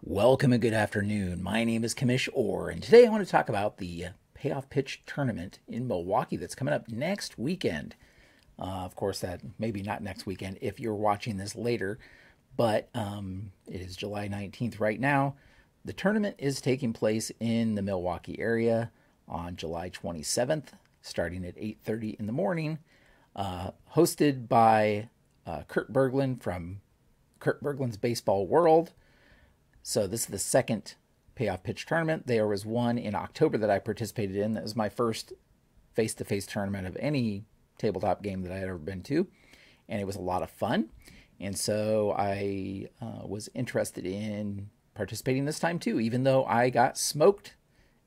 Welcome and good afternoon. My name is Kamish Orr, and today I want to talk about the Payoff Pitch Tournament in Milwaukee that's coming up next weekend. Of course, that maybe not next weekend if you're watching this later, but it is July 19th right now. The tournament is taking place in the Milwaukee area on July 27th, starting at 8:30 in the morning, hosted by Kurt Bergland from Kurt Bergland's Baseball World. So this is the second Payoff Pitch tournament. There was one in October that I participated in. That was my first face-to-face tournament of any tabletop game that I had ever been to, and it was a lot of fun. And so I was interested in participating this time too, even though I got smoked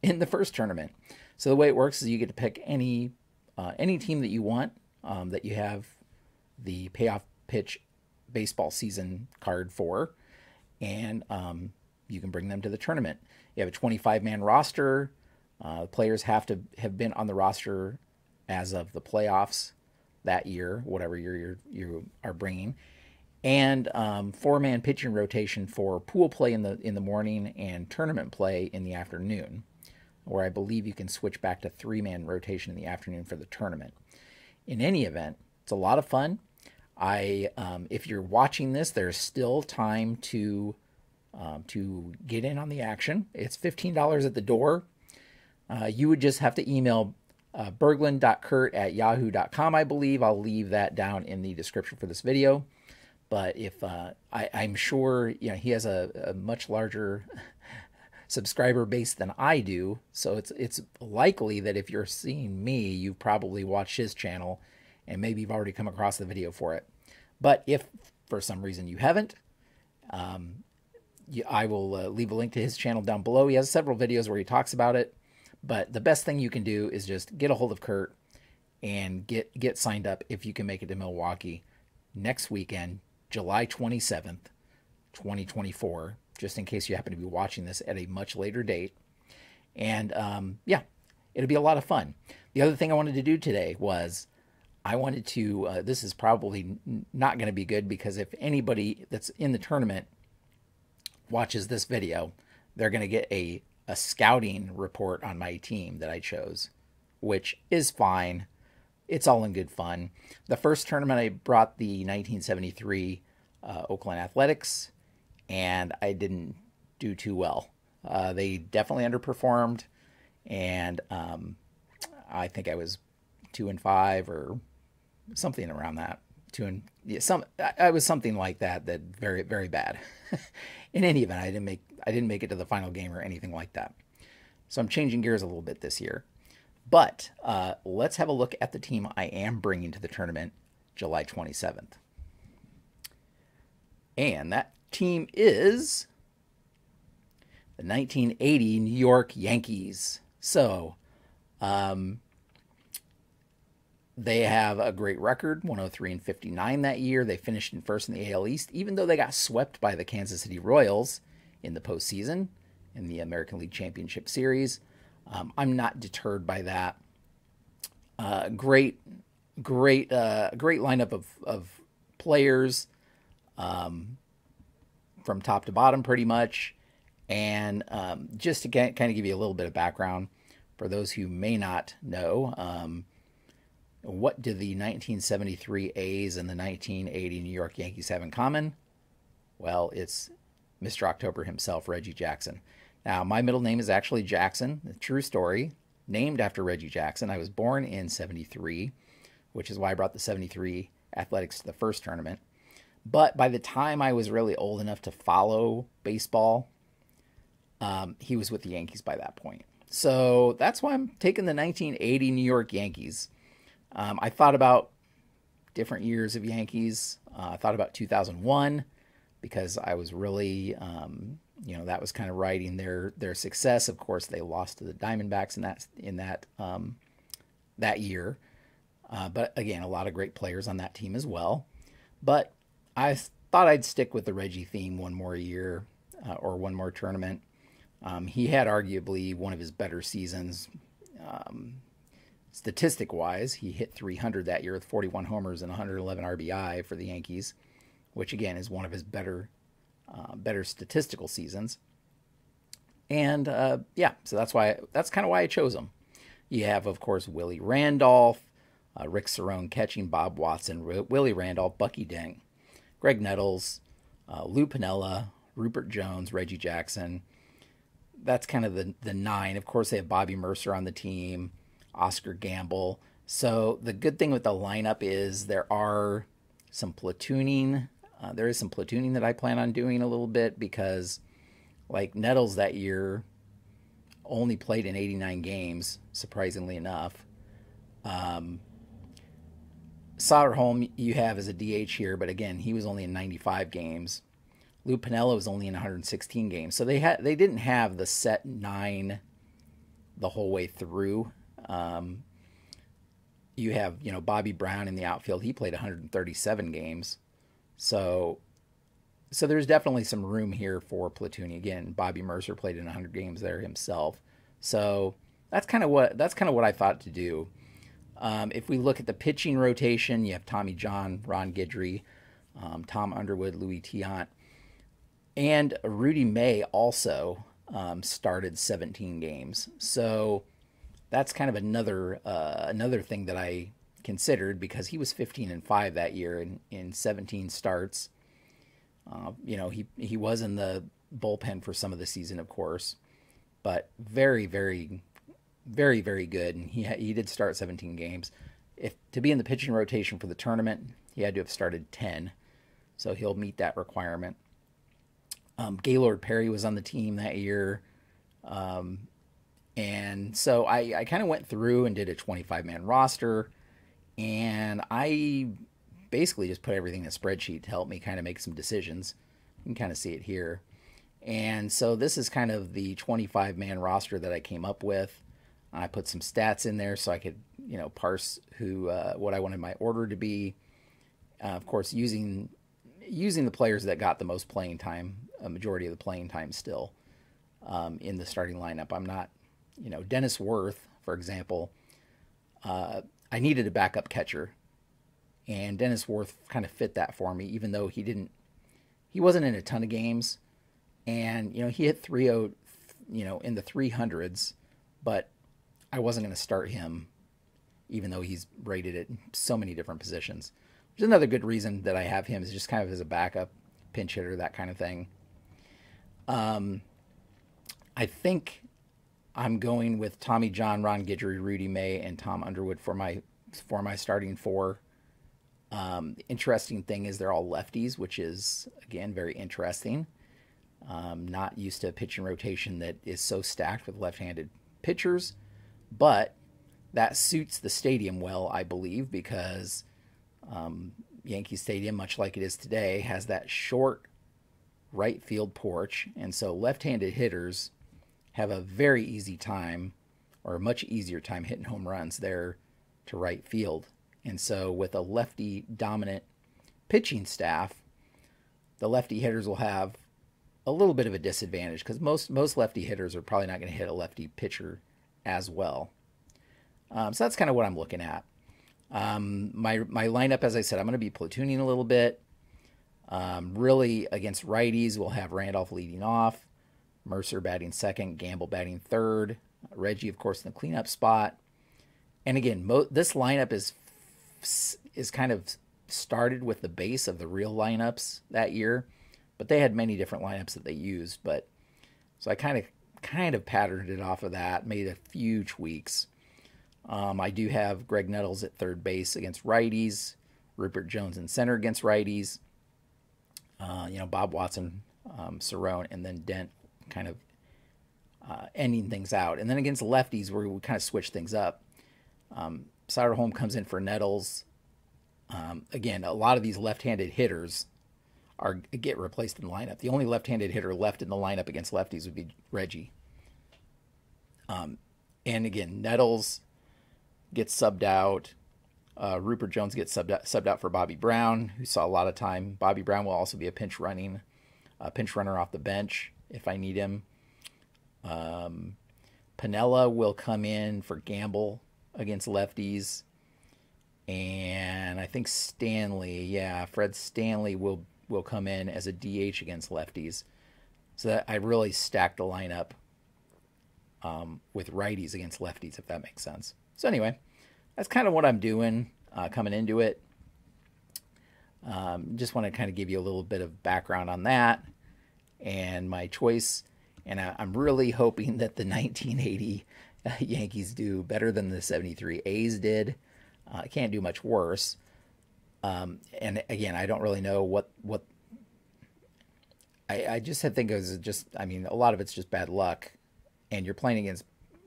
in the first tournament. So the way it works is you get to pick any team that you want, that you have the Payoff Pitch baseball season card for, and you can bring them to the tournament. You have a 25-man roster. Players have to have been on the roster as of the playoffs that year, whatever year you are bringing, and 4-man pitching rotation for pool play in the morning and tournament play in the afternoon, where I believe you can switch back to 3-man rotation in the afternoon for the tournament. In any event, it's a lot of fun. If you're watching this, there's still time to get in on the action. It's $15 at the door. You would just have to email Bergland.kurt at yahoo.com, I believe. I'll leave that down in the description for this video. But if I'm sure he has a much larger subscriber base than I do, so it's likely that if you're seeing me, you've probably watched his channel, and maybe you've already come across the video for it. But if for some reason you haven't, I will leave a link to his channel down below. He has several videos where he talks about it. But the best thing you can do is just get a hold of Kurt and get signed up if you can make it to Milwaukee next weekend, July 27th, 2024, just in case you happen to be watching this at a much later date. And yeah, it'll be a lot of fun. The other thing I wanted to do today was I wanted to, this is probably not going to be good, because if anybody that's in the tournament watches this video, they're going to get a scouting report on my team that I chose, which is fine. It's all in good fun. The first tournament, I brought the 1973 Oakland Athletics, and I didn't do too well. They definitely underperformed, and I think I was 2-5 or something around that. I was something like that. That very, very bad. In any event, I didn't make it to the final game or anything like that. So I'm changing gears a little bit this year. But let's have a look at the team I am bringing to the tournament July 27th. And that team is the 1980 New York Yankees. So they have a great record, 103-59 that year. They finished in first in the AL East, even though they got swept by the Kansas City Royals in the postseason in the American League Championship Series. I'm not deterred by that. Great lineup of players, from top to bottom, pretty much. And just to kind of give you a little bit of background for those who may not know. What do the 1973 A's and the 1980 New York Yankees have in common? Well, it's Mr. October himself, Reggie Jackson. Now, my middle name is actually Jackson, a true story, named after Reggie Jackson. I was born in 73, which is why I brought the 73 Athletics to the first tournament. But by the time I was really old enough to follow baseball, he was with the Yankees by that point. So that's why I'm taking the 1980 New York Yankees. I thought about different years of Yankees. I thought about 2001 because I was really, that was kind of riding their success. Of course, they lost to the Diamondbacks in that year. But again, a lot of great players on that team as well. But I thought I'd stick with the Reggie theme one more year, or one more tournament. He had arguably one of his better seasons. Statistic-wise, he hit 300 that year with 41 homers and 111 RBI for the Yankees, which again is one of his better better statistical seasons. And yeah, so that's kind of why I chose him. You have, of course, Willie Randolph, Rick Cerrone catching, Bob Watson, Willie Randolph, Bucky Dent, Greg Nettles, Lou Piniella, Rupert Jones, Reggie Jackson. That's kind of the 9. Of course, they have Bobby Mercer on the team, Oscar Gamble. So the good thing with the lineup is there are some platooning. There is some platooning that I plan on doing a little bit because, like, Nettles that year only played in 89 games, surprisingly enough. Soderholm you have as a DH here, but again, he was only in 95 games. Lou Piniella was only in 116 games. So they didn't have the set 9 the whole way through. You have, Bobby Brown in the outfield. He played 137 games. So there's definitely some room here for platooning. Again, Bobby Mercer played in 100 games there himself. So that's kind of what I thought to do. If we look at the pitching rotation, you have Tommy John, Ron Guidry, Tom Underwood, Louis Tiant, and Rudy May also started 17 games. So that's kind of another thing that I considered because he was 15-5 that year in 17 starts. He was in the bullpen for some of the season, of course, but very, very, very, very good. And he did start 17 games. If to be in the pitching rotation for the tournament, he had to have started 10, so he'll meet that requirement. Gaylord Perry was on the team that year. And so I kind of went through and did a 25-man roster, and I basically just put everything in a spreadsheet to help me kind of make some decisions. You can kind of see it here. And so this is kind of the 25-man roster that I came up with. I put some stats in there so I could, parse what I wanted my order to be. Of course, using the players that got the most playing time, a majority of the playing time still in the starting lineup. I'm not, Dennis Worth, for example, I needed a backup catcher, and Dennis Worth kind of fit that for me, even though he wasn't in a ton of games, and, he hit 3.0, in the 300s, but I wasn't going to start him, even though he's rated at so many different positions. Which is another good reason that I have him, is just kind of as a backup pinch hitter, that kind of thing. I think I'm going with Tommy John, Ron Guidry, Rudy May, and Tom Underwood for my starting 4. The interesting thing is they're all lefties, which is, again, very interesting. Not used to a pitching rotation that is so stacked with left-handed pitchers, but that suits the stadium well, I believe, because Yankee Stadium, much like it is today, has that short right field porch, and so left-handed hitters have a very easy time, or a much easier time, hitting home runs there to right field. And so with a lefty-dominant pitching staff, the lefty hitters will have a little bit of a disadvantage because most lefty hitters are probably not going to hit a lefty pitcher as well. So that's kind of what I'm looking at. My lineup, as I said, I'm going to be platooning a little bit. Really, against righties, we'll have Randolph leading off, Mercer batting second, Gamble batting third, Reggie, of course, in the cleanup spot. And again, this lineup is kind of started with the base of the real lineups that year, but they had many different lineups that they used. But so I kind of patterned it off of that, made a few tweaks. I do have Greg Nettles at third base against righties, Rupert Jones in center against righties, Bob Watson, Cerrone, and then Dent kind of ending things out. And then against lefties, where we kind of switch things up. Soderholm comes in for Nettles. Again, a lot of these left-handed hitters get replaced in the lineup. The only left-handed hitter left in the lineup against lefties would be Reggie. And again, Nettles gets subbed out. Rupert Jones gets subbed out for Bobby Brown, who saw a lot of time. Bobby Brown will also be a pinch runner off the bench if I need him. Piniella will come in for Gamble against lefties. And I think Fred Stanley will will come in as a DH against lefties. So that I really stacked the lineup with righties against lefties, if that makes sense. So anyway, that's kind of what I'm doing coming into it. Just want to kind of give you a little bit of background on that and my choice. And I'm really hoping that the 1980 Yankees do better than the 73 A's did. Can't do much worse. And again, I don't really know what I just think it was just, I mean, a lot of it's just bad luck. And you're playing against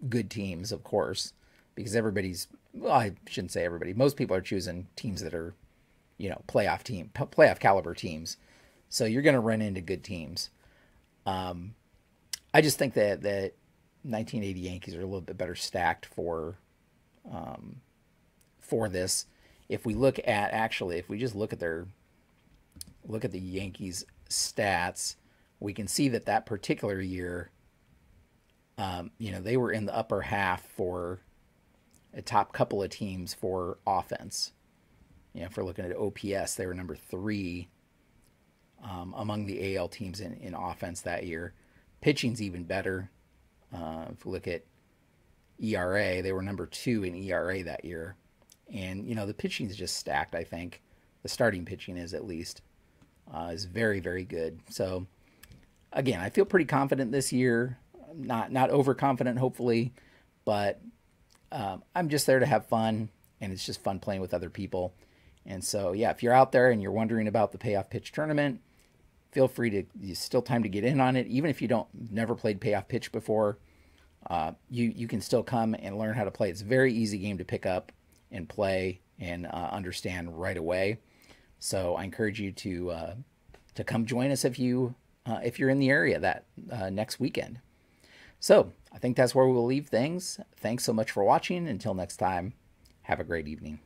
good teams, of course, because everybody's, well, I shouldn't say everybody. Most people are choosing teams that are, playoff caliber teams. So you're going to run into good teams. I just think that 1980 Yankees are a little bit better stacked for this. If we look at, actually, if we just look at the Yankees stats, we can see that particular year, they were in the upper half for a top couple of teams for offense. If we're looking at OPS, they were number 3 among the AL teams in offense that year. Pitching's even better. If we look at ERA, they were number 2 in ERA that year. And, the pitching is just stacked, I think. The starting pitching is, at least, is very, very good. So, again, I feel pretty confident this year. Not overconfident, hopefully, but I'm just there to have fun, and it's just fun playing with other people. And so, yeah, if you're out there and you're wondering about the Payoff Pitch Tournament, feel free to, there's still time to get in on it. Even if you never played Payoff Pitch before, you can still come and learn how to play. It's a very easy game to pick up and play and understand right away. So I encourage you to come join us if you're in the area that next weekend. So I think that's where we'll leave things. Thanks so much for watching. Until next time, have a great evening.